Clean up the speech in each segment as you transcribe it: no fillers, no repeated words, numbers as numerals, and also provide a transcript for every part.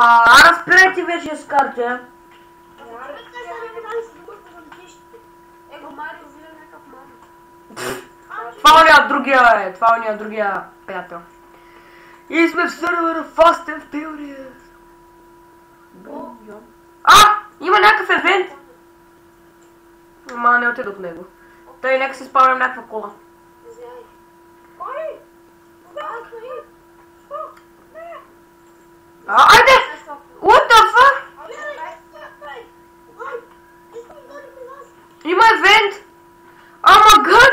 Разпирайте вече с карта. Това не от другия, това не от другия приятел. И сме в сервера Fast and Furious. Има някакъв евент. Ама не отидох в него. Тъй, нека си спавнем някаква кола. Айде! What the fuck? Има евент! Ама гъд!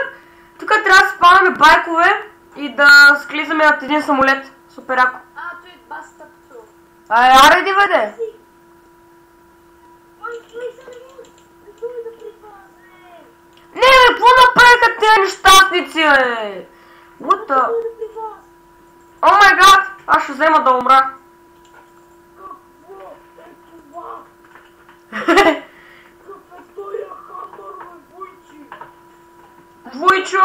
Тук трябва да спаваме байкове и да склизаме от един самолет. Супер яко. Той е баста пътува. Аре, ди бъде! Не, бе, какво направиха тези нещастници, бе? What the... О май гад! Аз ще взема да умра. Войчо!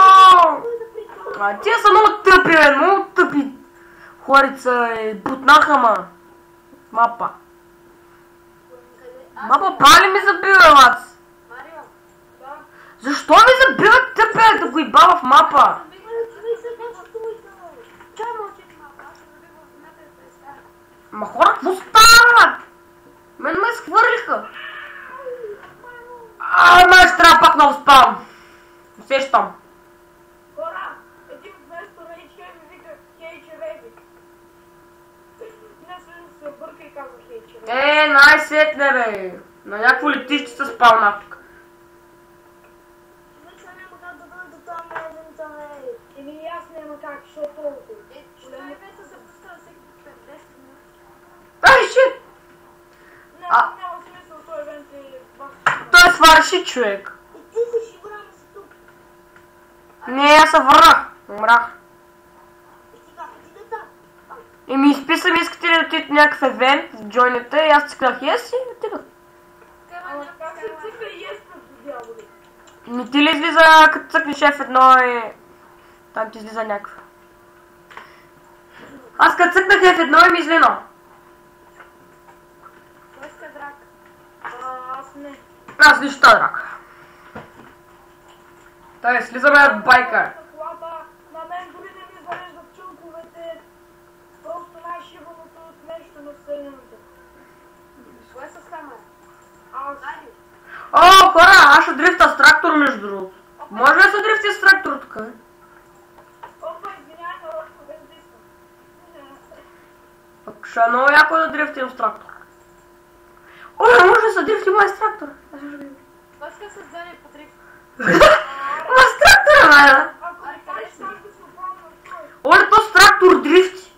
Тия са много тъпи, бе, много тъпи. Хорица бутнаха, ма. Мапа. Мапа, пали ми забива, мац. Защо ми забиват тъпе, да го ибава в мапа? Ма хора, какво става? Мен ме схвърлиха. Ама ще трябва пак много спам. Усещам. Хора, един вместо Рейч Хей ми вика Хейче Рейби. Не се бърка и казва Хейче Рейби. Най-сетне, бе. На някакво летище се спална тук. Вече няма как да бъде до това мезенца, бе. Еми аз няма как, защото... Що евента се пуска всеки 10 минути? Ай, шит! Няма смисъл, този евент е бах. Той сварши, човек. И ти си шибрана си тук. Не, аз се върнах. Умрах. И сега ходи да там. И ми изписам, искате ли да отидете някакъв евент, джойнете, и аз цикнах yes и отидох. Ама как се цикля и ес пред дяволи? Не ти ли излиза, като цъкнеш F1 и... Там ти излиза някаква. Аз като цъкнах F1 и ми излина. Кой иска драк? Аз не. Аз нищо драк. Тай, слизаме от байка. На мен дори не ми зареждат чулковете. Просто най-шибаното от нещо на вселената. Кой с камера? Аз. О, хора, аз ще дрифта с трактор, между другото. Може ли да се дрифти с трактор тук? Опа, извинявай, нарочно без да искам. Пък ще е много яко да дрифтим с трактор. О, не може да се дрифти май с трактор. Кой иска с зеле по дрифт? Ма с трактора, бе! Ако не кажеш, аз ще се опалвам на той. Оле, то с трактор дрифти.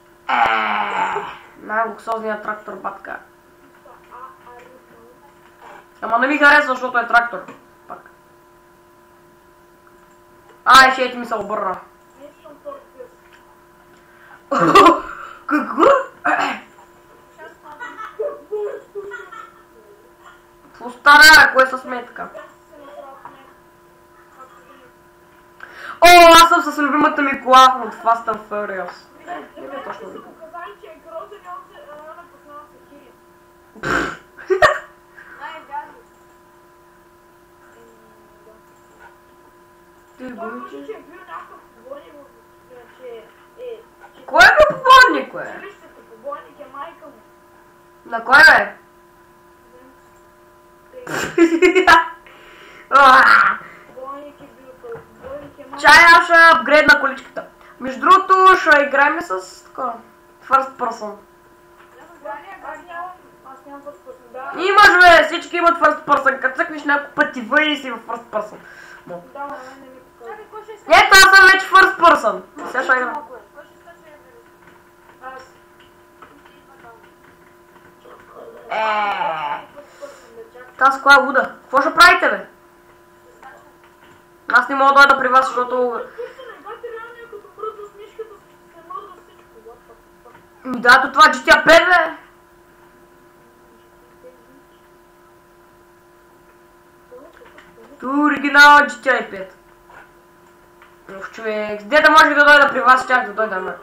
Най-луксозният трактор, батка. Ама не ми харесва, защото е трактор. Пак. Ай, шейте ми се обърна. Не искам този пес. Какво? Постара, кое са сметка? О, аз съм с любимата ми кола от Fast and Furious. Не бе точно видно. Показали, че е грозен и он се напознава с Кирия. Най-гадно. Ти Той може, гоничи. че е бил някакъв побойник, че е... Кой е бил побойник, кое? Жилището побойник е майка му. На кой бе? Побойник е бил той. Побойник е майка. Чай, аз ще апгрейдна количката. Между другото, ще играем с такова. First person. Аз нямам път път. Да, Имаш, бе, всички имат first person. Като цъкнеш няколко пъти В и си в first person. да, на мен не ми показва. Чакай, кой ще иска? Ето, аз съм вече first person. Сега ще играм. Кой ще иска че е Аз. Тази кола е луда. Какво ще правите, бе? Аз не мога да дойда при вас, защото... Да, то това GTA 5, бе. Ту оригинал GTA 5. Ух, човек, где да може да дойда при вас, чак да дойда, ме. Да.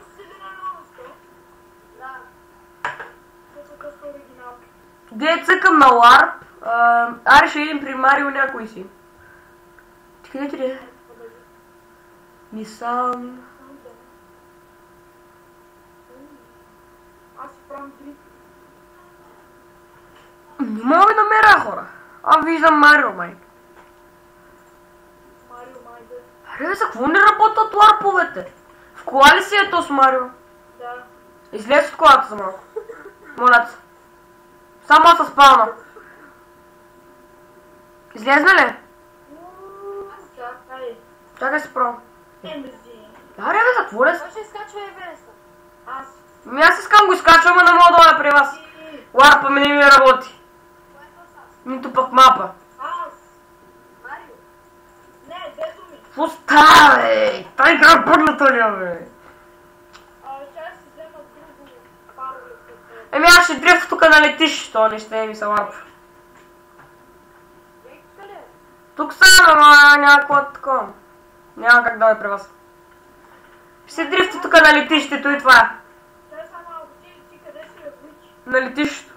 Де цъкам на ларп. Аре ще идем при Марио някой си. Ти къде ти де? Нисан. Аз си правим три. Не мога да намеря хора. Виждам Марио, май. Марио майде. Аре, за какво не работят ларповете? В кола ли си е то с Марио? Да. Излез от колата за малко. Моля се. Само аз се спална. Излезна ли? Чакай. Чакай се пробвам. Емзи. Аре, бе, за какво ли? Кой ще изкачва Евереста? Аз. Аз искам го изкачвам, но не мога да дойда при вас. Ти. Ларпа ми не ми работи. Което с Нито пък мапа. Аз. Марио. Не, дето ми. Какво става, бе? Та игра бърната ли, бе? Ще си взема друго паролето. Аз ще дрифт тук на летището, не ще ми се ларпа. Къде е? Тук съм, ама някакво такова. Няма как да е при вас. Ще се дрифта тук на летището и това. Ще само малко ти къде си различи? На летището.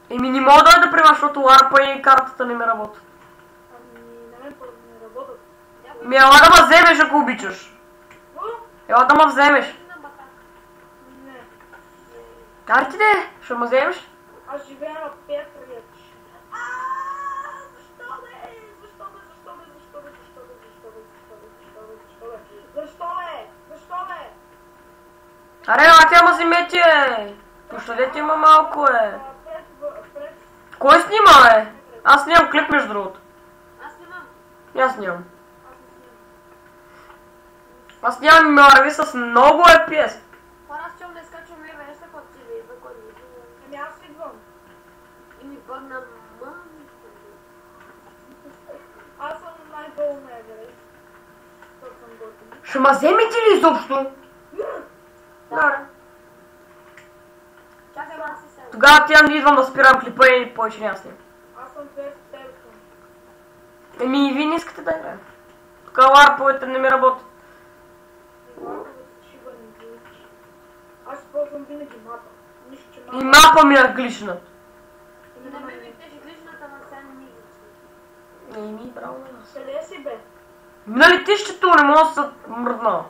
Не мога да дойда при вас, защото ларпа и картата не ми работят. Ами, на мен не работят. Ела да ме вземеш, ако обичаш. Ела да ме вземеш. Не. Картите, ще ме вземеш? Аз живея на Петрият. Защо бе? Защо бе? Защо бе? Защо бе? Защо бе? Защо бе? Защо бе? Защо бе? Защо бе? Защо бе? Аре, ела тя ме вземете, Пощадете има малко, Пред. Кой снима, бе? Аз нямам клип, между другото. Аз снимам. И аз нямам. Аз не снимам. Аз нямам мърви с много FPS. Хора, аз чувам да изкачвам Евереста, който ти ви кой ми. Ами аз идвам. И ми бъгна Аз съм най-долу на Еверест. Защото съм готин. Ще ме вземете ли изобщо? Да. Чакай, аз си седна. Тогава тя не идвам да спирам клипа и повече няма снимам. Аз съм без телефон. И вие не искате да играем. Тук ларповете не ми работят. Шиба не ги учи. Аз използвам винаги мапа. Нищо, че И мапа ми е глична. На мен ми беше гличната, на сега не ми глична. Ми, браво на нас. Къде си бе? На летището не мога да се мръдна.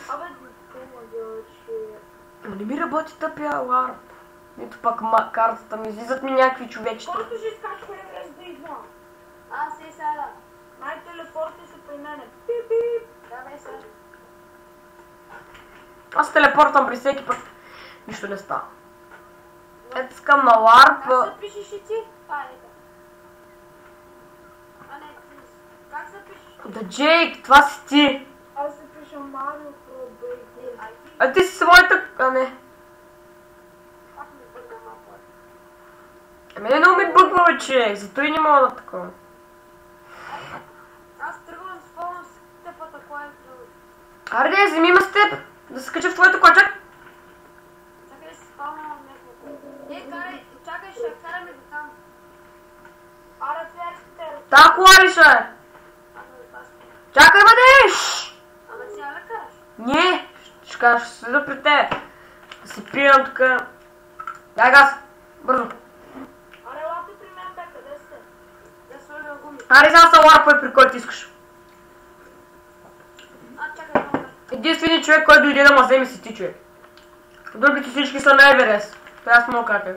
Абе, помага, че... Не ми работи тъпия ларп. Нито пак картата ми, излизат ми някакви човечета. Който ще изкачва Еверест да идва? Аз си сега. Най-телепорти са при мене. Пип-пип. Давай сега. Аз телепортам при всеки път. Нищо не става. Ето искам на ларп. Как се пишеш и ти? Айде. А не, как се пишеш? Да, Джейк, това си ти. Аз се пиша Марио Про Бейби. Ай ти, А ти си своята... А не. пак ми бъгна мапа. Мене не ми бъгва, бе, че. Зато и не мога да такова. Аз тръгвам с пълно степата, което... Аре, вземи ме с теб. Да се кача в твоето кочак. Чакай да си спалнам някакво. Карай, чакай, ще караме до там. Аре, ферстер. Та кола ли ще е? Чакай, бъде! Ама ти няма да караш? Не, ще кажа, ще седа при теб. Да си пием тук. Дай газ, бързо. Аре, лапте при мен, бе, къде сте? Да сложа гуми. Аре, сега са ларпове, при който искаш. Чакай, много. Единственият човек, който дойде да ме вземе си ти, човек. Другите всички са на Еверест. Това аз мога кажа.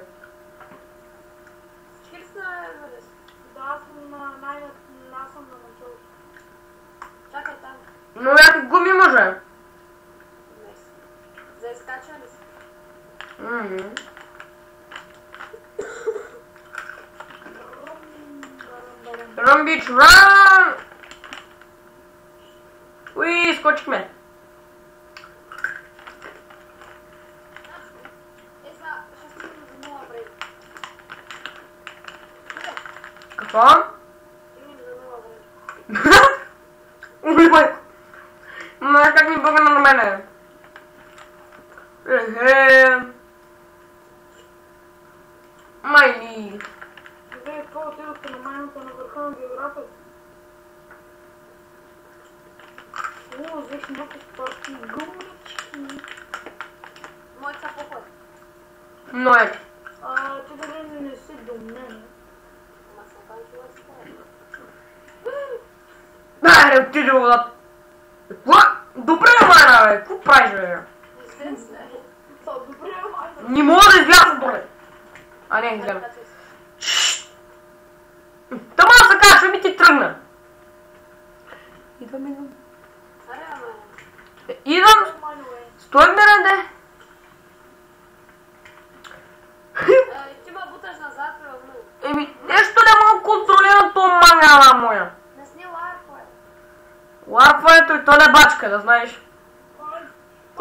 Всички ли са на Еверест? Да, аз съм на аз съм на началото. Чакай там. Но някакви гуми може. За изкачване си. Run, bitch, run! Уи, скочихме. Сега ще стигна до нула време. Какво? Стигнем до нула време. Уи, майко. Но как ми бъгна на мене? Майли. Вие какво отидохте на майната на върха на географията? Взех някакви парти гумички. Но е. Ти дали не си до мен. Ама съм бачила с теб. Не отиде вода. Добре, майна, бе. Какво правиш, бе? Излез, не. Добре, майна. Не мога да изляза, бе. А не, изляза. Тама да се кажа, ми ти тръгна. Идвам. Аре, ама. Идвам. Майна, бе. Стой мирен, де. Ти ме буташ назад, бе, Еми, нещо не мога контролирам то мангала моя. не сни ларфа, е. Ларфането и то не бачка, да знаеш.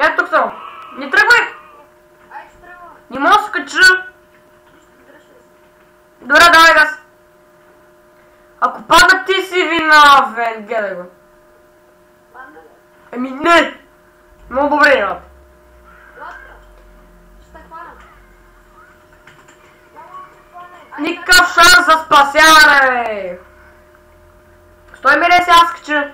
Ето тук съм. Не тръгвай. Ай, ще трябва. Не мога да скача. Нищо, дръжте се. Добре, давай газ. Ако падна ти си виновен, гледай го. Падна ли? Еми не. Много добре, брат. Лодка. Ще те хвана. Никакъв шанс за спасяване, бе. Стой, мире, сега скача.